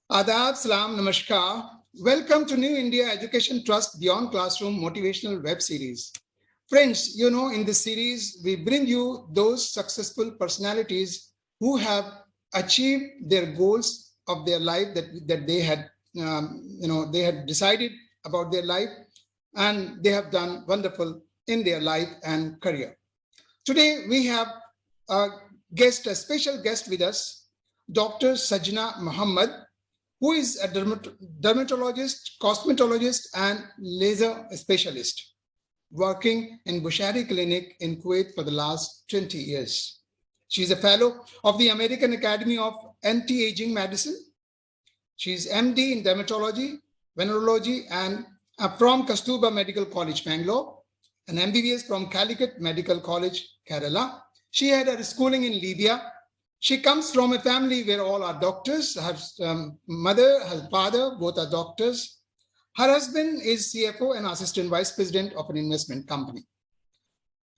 Adab, Salam, Namaskar. Welcome to New India Education Trust Beyond Classroom Motivational Web Series. Friends, in this series, we bring you those successful personalities who have achieved their goals of their life that they had, they had decided about their life, and they have done wonderful in their life and career. Today, we have a special guest with us, Dr. Sajna Mohammed, who is a dermatologist, cosmetologist, and laser specialist, working in Bushari Clinic in Kuwait for the last 20 years. She is a fellow of the American Academy of Anti-Aging Medicine. She is MD in dermatology, venereology, and from Kastuba Medical College, Bangalore, an MBBS from Calicut Medical College, Kerala. She had her schooling in Libya. She comes from a family where all are doctors. Her mother, her father, both are doctors. Her husband is CFO and assistant vice president of an investment company.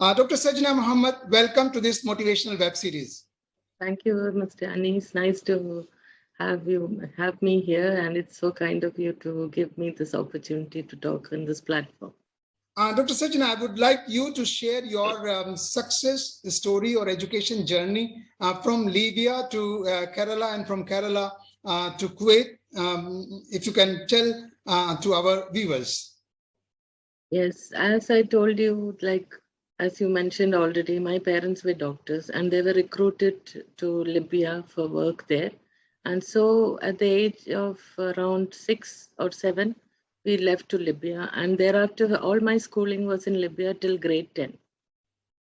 Dr. Sajna Mohammed, welcome to this motivational web series. Thank you, Mr. Ani. It's nice to have me here, and it's so kind of you to give me this opportunity to talk on this platform. Dr. Sajna, I would like you to share your success story or education journey from Libya to Kerala and from Kerala to Kuwait, if you can tell to our viewers. Yes, as I told you, as you mentioned already, my parents were doctors and they were recruited to Libya for work there. And so at the age of around 6 or 7, we left to Libya, and thereafter all my schooling was in Libya till grade 10.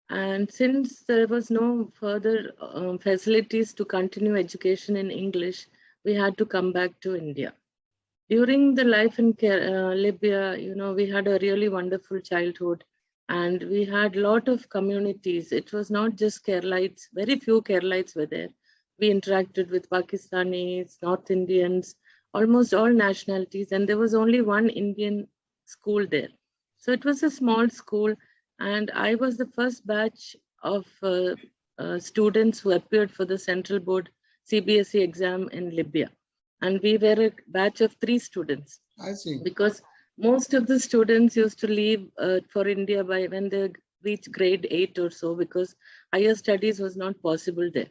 And since there was no further facilities to continue education in English, we had to come back to India. During the life in Libya, we had a really wonderful childhood, and we had a lot of communities. It was not just Keralites, very few Keralites were there. We interacted with Pakistanis, North Indians, almost all nationalities, and there was only one Indian school there. So it was a small school, and I was the first batch of students who appeared for the Central Board CBSE exam in Libya. And we were a batch of 3 students. I see. Because most of the students used to leave for India by when they reached grade 8 or so, because higher studies was not possible there.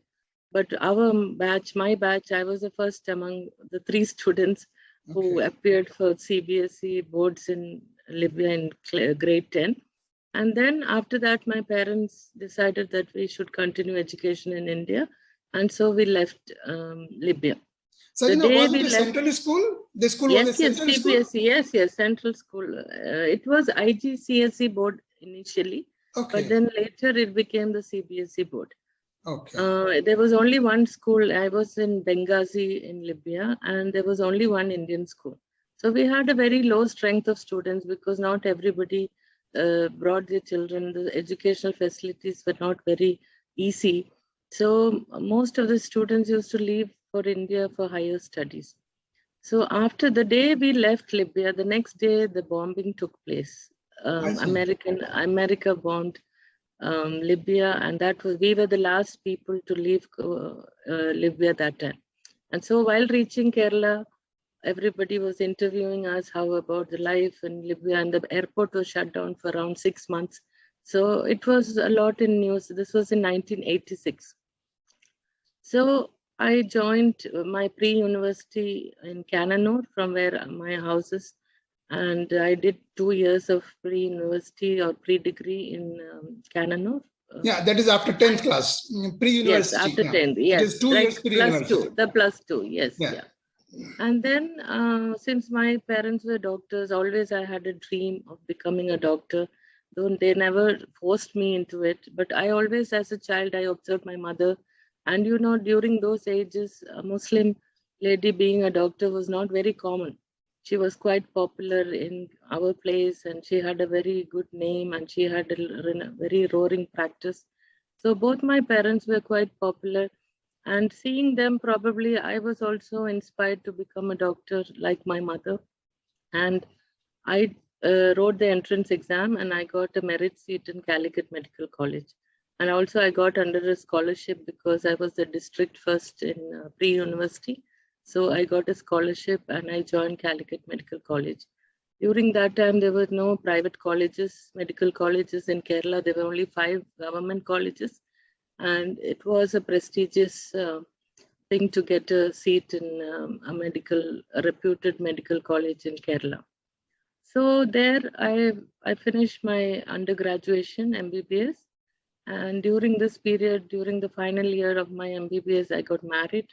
But our batch, my batch, I was the first among the 3 students who appeared for CBSE boards in Libya in grade 10. And then after that, my parents decided that we should continue education in India. And so we left Libya. Sajna, was it a central school? The school was a central CBSE, school? Yes, central school. It was IGCSE board initially, but then later it became the CBSE board. There was only one school. I was in Benghazi in Libya, and there was only one Indian school. So we had a very low strength of students because not everybody brought their children. The educational facilities were not very easy. So most of the students used to leave for India for higher studies. So after the day we left Libya, the next day the bombing took place. America bombed Libya, and we were the last people to leave Libya that time. And so while reaching Kerala, everybody was interviewing us how about the life in Libya, and the airport was shut down for around 6 months. So it was a lot in news. This was in 1986. So I joined my pre-university in Cannanore, from where my house is. And I did 2 years of pre-university or pre-degree in Cannanore. That is after 10th class, pre-university. Yes, after 10th, yes. It is 2 years pre-university. The +2, yes, yeah. And then since my parents were doctors, always I had a dream of becoming a doctor. Though they never forced me into it. But I always, as a child, I observed my mother. And during those ages, a Muslim lady being a doctor was not very common. She was quite popular in our place, and she had a very good name, and she had a very roaring practice. So both my parents were quite popular, and seeing them, probably I was also inspired to become a doctor like my mother. And I wrote the entrance exam, and I got a merit seat in Calicut Medical College. And also I got under a scholarship because I was the district first in pre-university. So I got a scholarship and I joined Calicut Medical College. During that time, there were no private colleges, medical colleges in Kerala. There were only 5 government colleges. And it was a prestigious thing to get a seat in a reputed medical college in Kerala. So there I finished my undergraduation MBBS, and during this period, during the final year of my MBBS, I got married,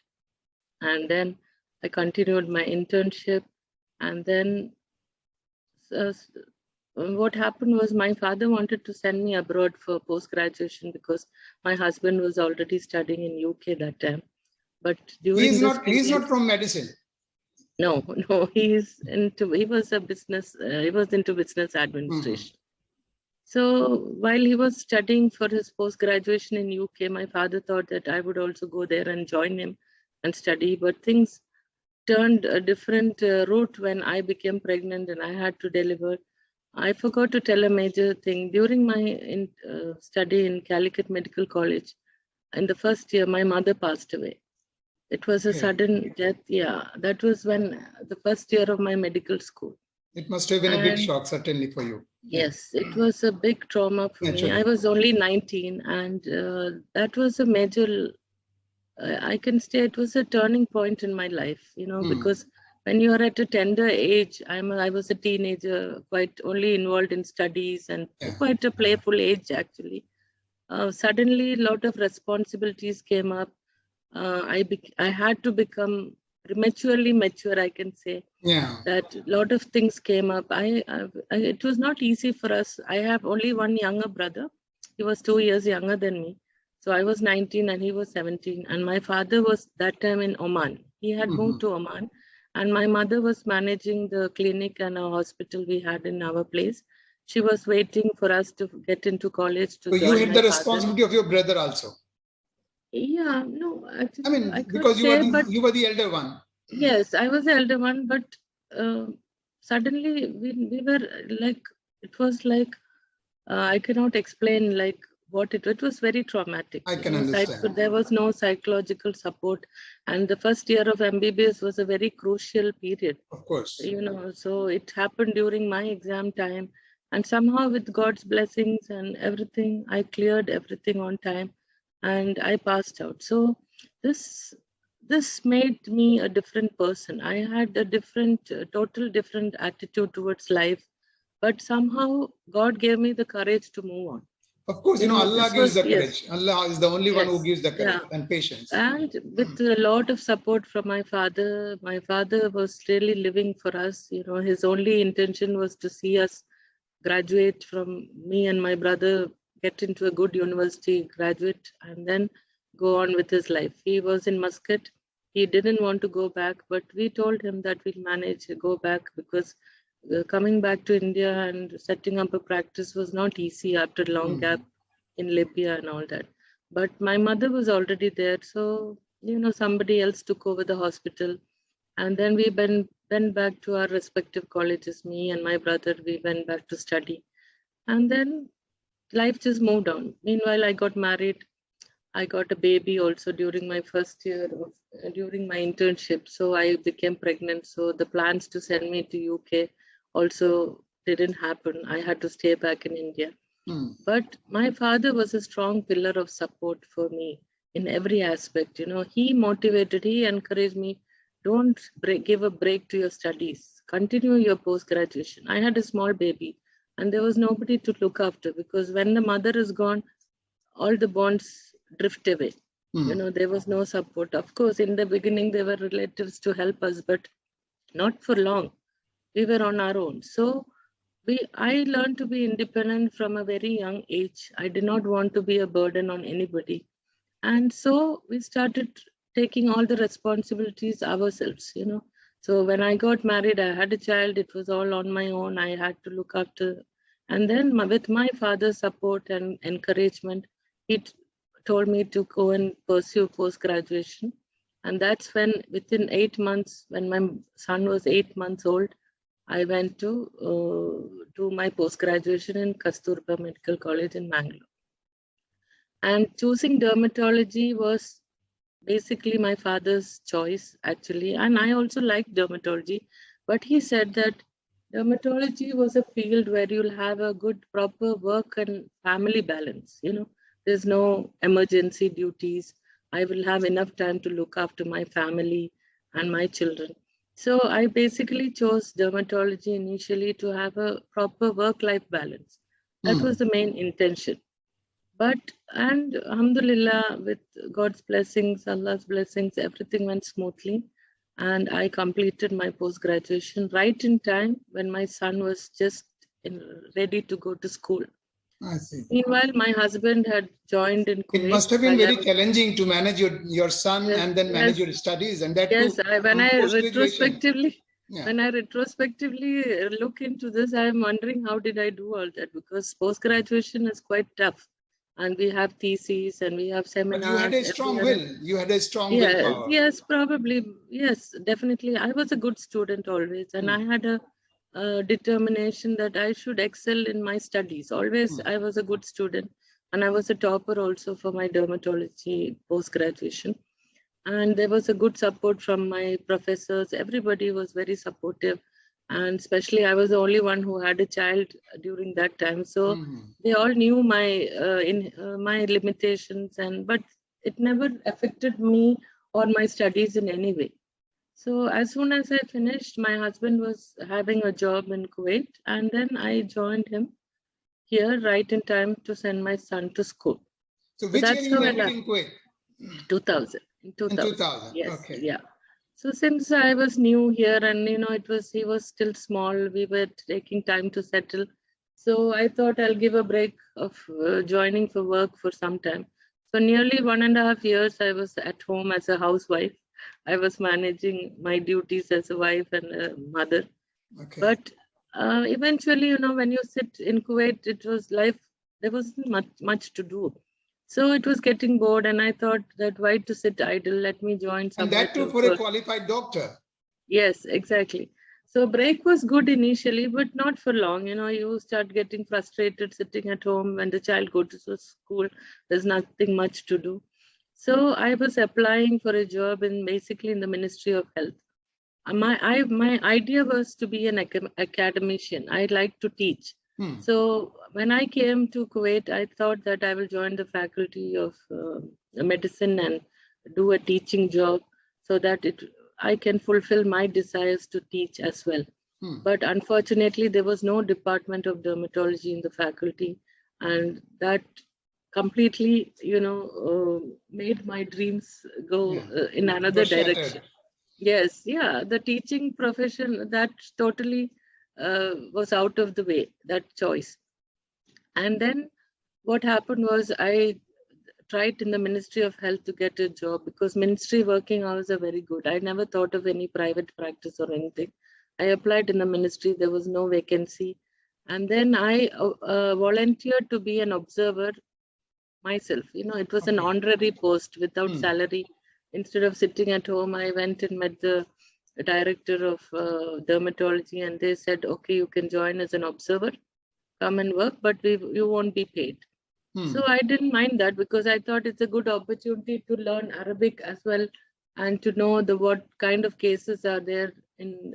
and then I continued my internship, and then uh, what happened was my father wanted to send me abroad for post-graduation because my husband was already studying in UK that time. But during He is not from medicine. No, he was into business administration. So while he was studying for his post-graduation in UK, my father thought that I would also go there and join him and study. But things turned a different route when I became pregnant and I had to deliver. I forgot to tell a major thing. During my study in Calicut Medical College, in the first year, my mother passed away. It was a sudden death. Yeah, that was when the first year of my medical school. It must have been a big shock, certainly, for you. Yes, it was a big trauma for me. I was only 19, and that was a major, I can say it was a turning point in my life, because when you are at a tender age, I was a teenager, quite only involved in studies and quite a playful age, actually. Suddenly, a lot of responsibilities came up. I had to become prematurely mature, I can say. That a lot of things came up. It was not easy for us. I have only one younger brother. He was 2 years younger than me. So I was 19 and he was 17. And my father was that time in Oman. He had moved to Oman. And my mother was managing the clinic and a hospital we had in our place. She was waiting for us to get into college. So you had the responsibility of your brother also. Yeah, no. I mean, because you were the elder one. Yes, I was the elder one, but suddenly we were like, it was like, I cannot explain like what it was very traumatic. I can understand. There was no psychological support. And the first year of MBBS was a very crucial period. Of course. So it happened during my exam time. And somehow with God's blessings and everything, I cleared everything on time and I passed out. So this made me a different person. I had a total different attitude towards life, but somehow God gave me the courage to move on. Of course, Allah gives the courage. Allah is the only one who gives the courage and patience. And with a lot of support from my father was really living for us. His only intention was to see us graduate, from me and my brother, get into a good university, graduate, and then go on with his life. He was in Muscat. He didn't want to go back, but we told him that we'll manage to go back because coming back to India and setting up a practice was not easy after a long gap in Libya and all that. But my mother was already there. So, somebody else took over the hospital. And then we went back to our respective colleges. Me and my brother, we went back to study. And then life just moved on. Meanwhile, I got married. I got a baby also during my first year during my internship. So I became pregnant. So the plans to send me to UK also didn't happen. I had to stay back in India. But my father was a strong pillar of support for me in every aspect. He motivated, he encouraged me. Don't give a break to your studies. Continue your post-graduation. I had a small baby and there was nobody to look after because when the mother is gone, all the bonds drift away. There was no support. Of course, in the beginning, there were relatives to help us, but not for long. We were on our own. So I learned to be independent from a very young age. I did not want to be a burden on anybody. And so we started taking all the responsibilities ourselves, So when I got married, I had a child. It was all on my own. I had to look after. And then with my father's support and encouragement, he told me to go and pursue post-graduation. And that's when within 8 months, when my son was 8 months old, I went to do my post-graduation in Kasturba Medical College in Mangalore. And choosing dermatology was basically my father's choice actually. And I also liked dermatology, but he said that dermatology was a field where you'll have a good, proper work and family balance. There's no emergency duties. I will have enough time to look after my family and my children. So I basically chose dermatology initially to have a proper work-life balance. That was the main intention. But, and Alhamdulillah, with God's blessings, Allah's blessings, everything went smoothly. And I completed my post-graduation right in time when my son was just ready to go to school. I see. Meanwhile, my husband had joined in Kuwait. It must have been very challenging to manage your son and then manage your studies, and that yes, too. When I retrospectively look into this, I'm wondering how did I do all that, because post-graduation is quite tough. And we have theses and we have seminars. But you had a strong will. You had a strong willpower. Yes, probably. Yes, definitely. I was a good student always. And I had a determination that I should excel in my studies. Always, I was a good student. And I was a topper also for my dermatology post-graduation. And there was a good support from my professors. Everybody was very supportive. And especially I was the only one who had a child during that time. So they all knew my my limitations, but it never affected me or my studies in any way. So as soon as I finished, my husband was having a job in Kuwait, and then I joined him here right in time to send my son to school. So which year you landed in Kuwait? 2000. In 2000. Yes. Okay. Yeah. So since I was new here and, he was still small, we were taking time to settle. So I thought I'll give a break of joining for work for some time. So nearly 1.5 years, I was at home as a housewife. I was managing my duties as a wife and a mother. Okay. But eventually, when you sit in Kuwait, it was life, there wasn't much to do. So it was getting bored, and I thought that why to sit idle? Let me join somewhere. And that too for a qualified doctor. Yes, exactly. So break was good initially, but not for long. You start getting frustrated sitting at home when the child goes to school. There's nothing much to do. So I was applying for a job basically in the Ministry of Health. My idea was to be an academician. I like to teach. So when I came to Kuwait, I thought that I will join the faculty of medicine and do a teaching job so that I can fulfill my desires to teach as well. But unfortunately, there was no department of dermatology in the faculty, and that completely, made my dreams go in another direction. Yes, yeah, the teaching profession, that totally was out of the way, that choice. And then what happened was I tried in the Ministry of Health to get a job because ministry working hours are very good. I never thought of any private practice or anything. I applied in the ministry, there was no vacancy. And then I volunteered to be an observer myself. It was an honorary post without salary. Instead of sitting at home, I went and met the director of dermatology, and they said, okay, you can join as an observer, come and work, but you won't be paid. So I didn't mind that because I thought it's a good opportunity to learn Arabic as well and to know what kind of cases are there in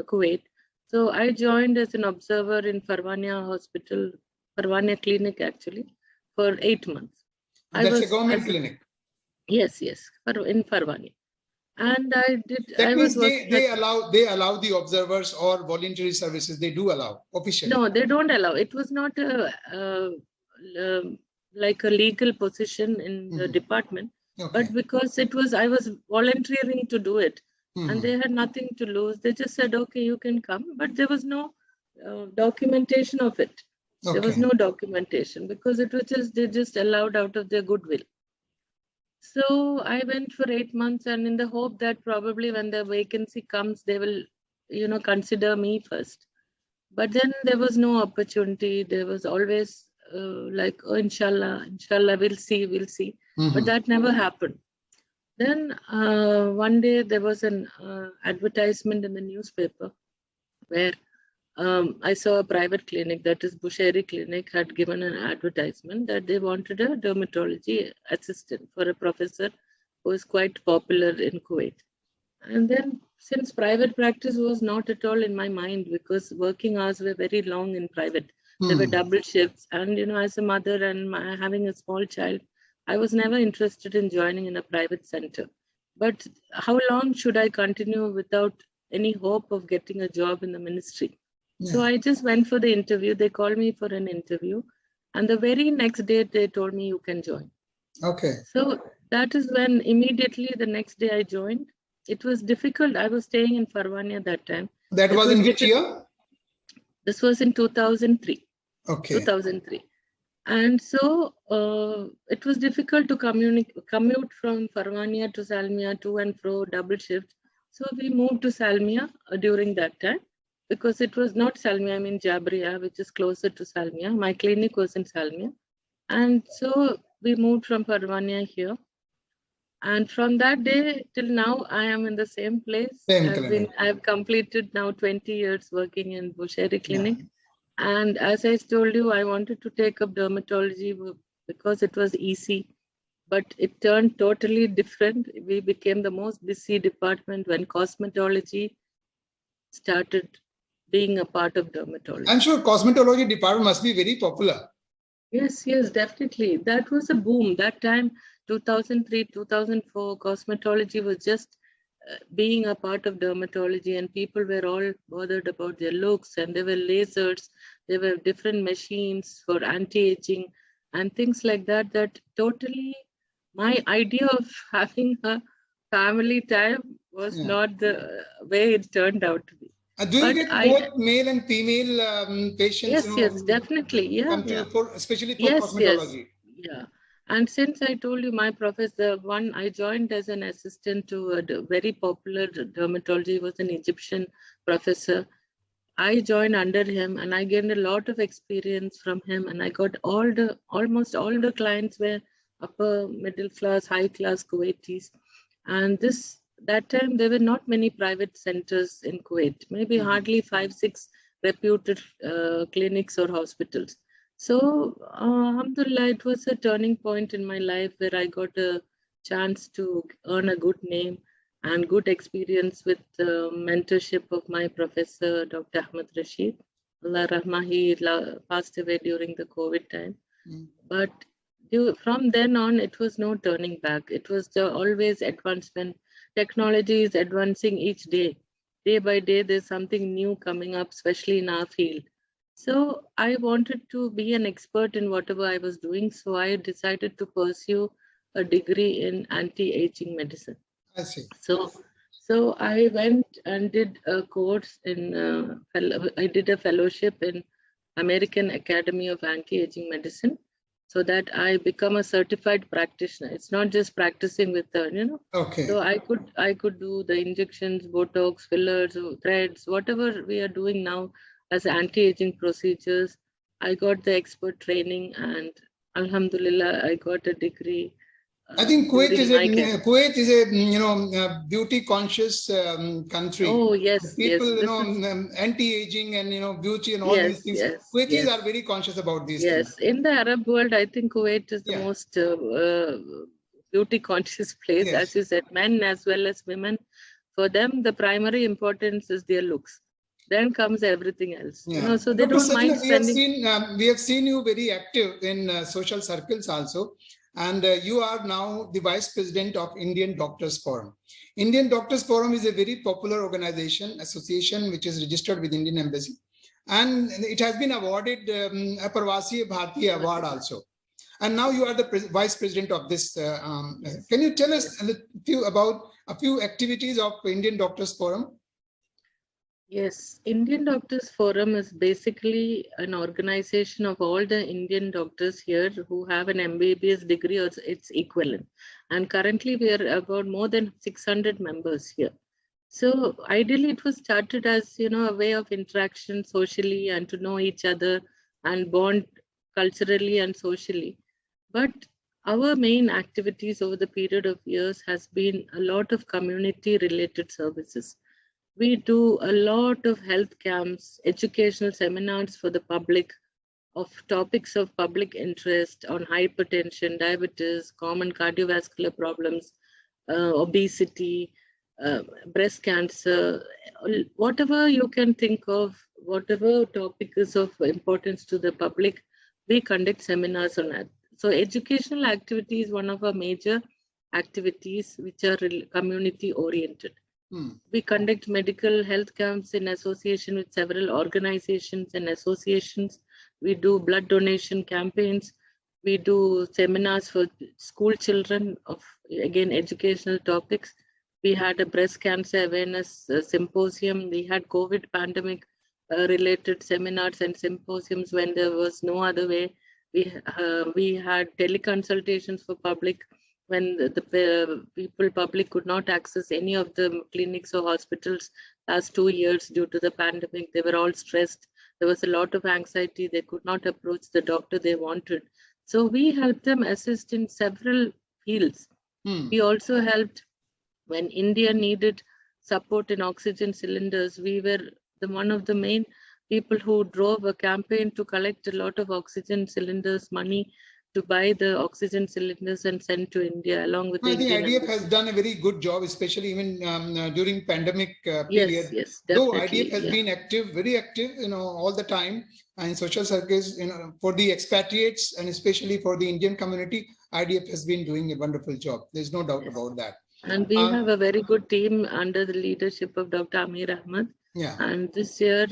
Kuwait. So I joined as an observer in Farwania clinic actually, for 8 months. That's a government clinic. Yes, in Farwania. And I did. That means they allow the observers or voluntary services. They do allow officially. No, they don't allow. It was not like a legal position in the department, but because I was volunteering to do it, and they had nothing to lose. They just said, okay, you can come, but there was no documentation of it. There was no documentation because it was they just allowed out of their goodwill. So I went for 8 months, and in the hope that probably when the vacancy comes, they will, consider me first. But then there was no opportunity. There was always like, oh, inshallah, we'll see. But that never happened. Then one day there was an advertisement in the newspaper where I saw a private clinic, that is Bushari Clinic, had given an advertisement that they wanted a dermatology assistant for a professor was quite popular in Kuwait. And then since private practice was not at all in my mind, because working hours were very long in private, there were double shifts. And, as a mother and having a small child, I was never interested in joining in a private center. But how long should I continue without any hope of getting a job in the ministry? Yeah. So I just went for the interview. They called me for an interview. And the very next day, they told me you can join. Okay. So that is when immediately the next day I joined. It was difficult. I was staying in Farwania that time. That was in which year? This was in 2003. Okay. 2003. And so it was difficult to commute from Farwania to Salmiya, to and fro, double shift. So we moved to Salmiya during that time, because it was not Salmiya, I mean Jabriya, which is closer to Salmiya. My clinic was in Salmiya. And so we moved from Farwania here. And from that day till now, I am in the same place. I've completed now 20 years working in Bushari Clinic. Yeah. And as I told you, I wanted to take up dermatology because it was easy, but it turned totally different. We became the most busy department when cosmetology started being a part of dermatology. I'm sure cosmetology department must be very popular. Yes, definitely. That was a boom. That time, 2003, 2004, cosmetology was just being a part of dermatology, and people were all bothered about their looks, and there were lasers, there were different machines for anti-aging and things like that. That totally, my idea of having a family time was not the way it turned out to be. Do you get both male and female patients? Yes, definitely. Yeah, especially for cosmetology. Yeah. And since I told you my professor, I joined as an assistant to a very popular dermatology, was an Egyptian professor. I joined under him and I gained a lot of experience from him, and I got almost all the clients were upper middle class, high class Kuwaitis. And that time there were not many private centers in Kuwait, maybe hardly 5-6 reputed clinics or hospitals. So, alhamdulillah, it was a turning point in my life where I got a chance to earn a good name and good experience with the mentorship of my professor, Dr. Ahmed Rashid. Allah Rahmah, he passed away during the COVID time. But from then on, it was no turning back. It was always advancement. Technology is advancing each day. Day by day, there's something new coming up, especially in our field. So I wanted to be an expert in whatever I was doing. So I decided to pursue a degree in anti-aging medicine. I see. So I went and did a course I did a fellowship in American Academy of Anti-Aging Medicine, so that I become a certified practitioner. It's not just practicing with Okay. So I could do the injections, Botox, fillers, threads, whatever we are doing now as anti-aging procedures. I got the expert training, and alhamdulillah, I got a degree. I think Kuwait is a beauty conscious country. Oh yes, people anti-aging and beauty and all these things. Kuwaitis are very conscious about these things. Yes, in the Arab world, I think Kuwait is the most beauty conscious place. As you said, men as well as women. For them, the primary importance is their looks. Then comes everything else. So they don't mind spending. We have seen you very active in social circles also. And you are now the Vice President of Indian Doctors Forum. Indian Doctors Forum is a very popular association, which is registered with Indian Embassy. And it has been awarded a Parvasi Bharti Award also. And now you are the Vice President of this. Can you tell us about a few activities of Indian Doctors Forum? Yes, Indian Doctors Forum is basically an organization of all the Indian doctors here who have an MBBS degree or its equivalent. And currently we are about more than 600 members here. So ideally it was started as, a way of interaction socially and to know each other and bond culturally and socially. But our main activities over the period of years has been a lot of community related services. We do a lot of health camps, educational seminars for the public of topics of public interest on hypertension, diabetes, common cardiovascular problems, obesity, breast cancer, whatever you can think of, whatever topic is of importance to the public, we conduct seminars on that. So educational activity is one of our major activities which are community oriented. We conduct medical health camps in association with several organizations and associations. We do blood donation campaigns. We do seminars for school children of, again, educational topics. We had a breast cancer awareness symposium. We had COVID pandemic related seminars and symposiums when there was no other way. We had teleconsultations for public when the public could not access any of the clinics or hospitals last 2 years due to the pandemic. They were all stressed. There was a lot of anxiety. They could not approach the doctor they wanted. So we helped them assist in several fields. We also helped when India needed support in oxygen cylinders. We were one of the main people who drove a campaign to collect a lot of oxygen cylinders, money to buy the oxygen cylinders and send to India along with the Indian IDF has done a very good job, especially even during pandemic period. Yes, though IDF has been active, very active, all the time in social circles, for the expatriates and especially for the Indian community. IDF has been doing a wonderful job. There's no doubt about that. And we have a very good team under the leadership of Dr. Ahmed. Yeah. And this year,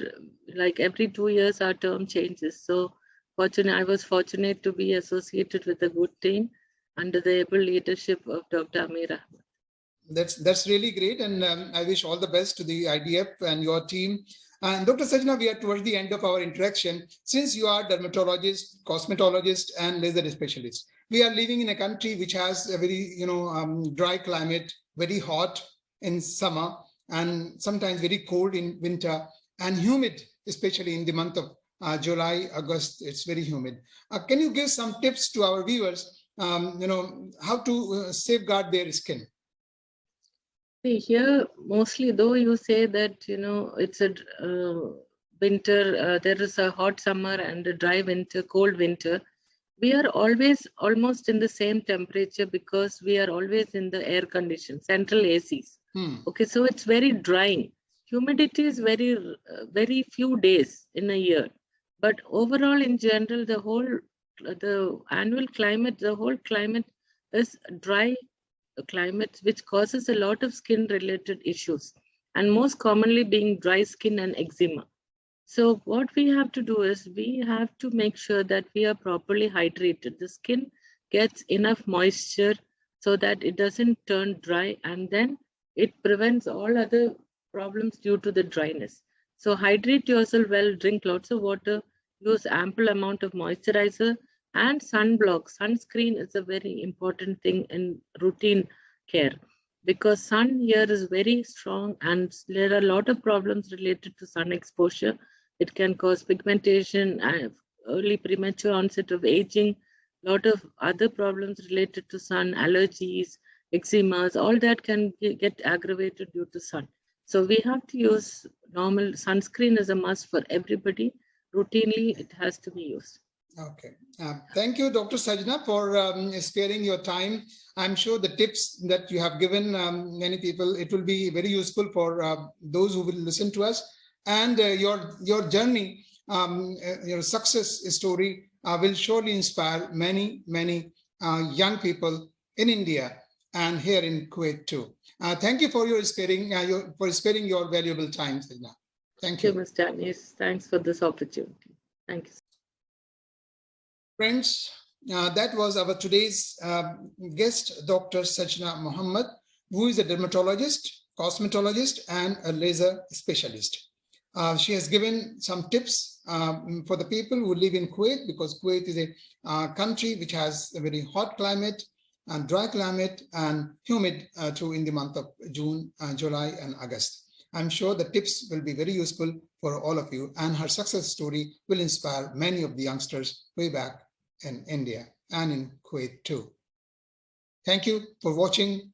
like every 2 years, our term changes. So I was fortunate to be associated with a good team under the able leadership of Dr. Ahmed. That's really great, and I wish all the best to the IDF and your team. And Dr. Sajna, we are towards the end of our interaction. Since you are dermatologist, cosmetologist, and laser specialist, we are living in a country which has a very dry climate, very hot in summer, and sometimes very cold in winter, and humid, especially in the month of July, August. It's very humid. Can you give some tips to our viewers, how to safeguard their skin? See, here, mostly, though you say that, it's a winter, there is a hot summer and a dry winter, cold winter, we are always almost in the same temperature because we are always in the air conditioned, central ACs. Okay, so it's very drying. Humidity is very few days in a year. But overall, in general, the annual climate, the whole climate is dry climate, which causes a lot of skin related issues, and most commonly being dry skin and eczema. So what we have to do is we have to make sure that we are properly hydrated. The skin gets enough moisture so that it doesn't turn dry, and then it prevents all other problems due to the dryness. So hydrate yourself well, drink lots of water, use ample amount of moisturizer, and sunblock. Sunscreen is a very important thing in routine care because sun here is very strong and there are a lot of problems related to sun exposure. It can cause pigmentation, early premature onset of aging, a lot of other problems related to sun, allergies, eczemas, all that can get aggravated due to sun. So we have to use normal sunscreen is a must for everybody. Routinely, it has to be used. Okay. Thank you, Dr. Sajna, for sparing your time. I'm sure the tips that you have given many people, it will be very useful for those who will listen to us. And your journey, your success story will surely inspire many young people in India and here in Kuwait too. Thank you for sparing your valuable time, Sajna. Thank you. Thank you, Mr. Anis. Thanks for this opportunity. Thank you. Friends, that was our today's guest, Dr. Sajna Mohammed, who is a dermatologist, cosmetologist, and a laser specialist. She has given some tips for the people who live in Kuwait, because Kuwait is a country which has a very hot climate and dry climate and humid too in the month of June, July, and August. I'm sure the tips will be very useful for all of you, and her success story will inspire many of the youngsters way back in India and in Kuwait too. Thank you for watching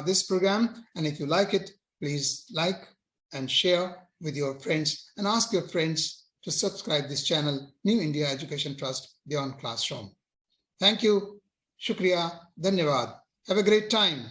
this program, and if you like it, please like and share with your friends and ask your friends to subscribe this channel, New India Education Trust Beyond Classroom. Thank you. Shukriya. Dhanyavad. Have a great time.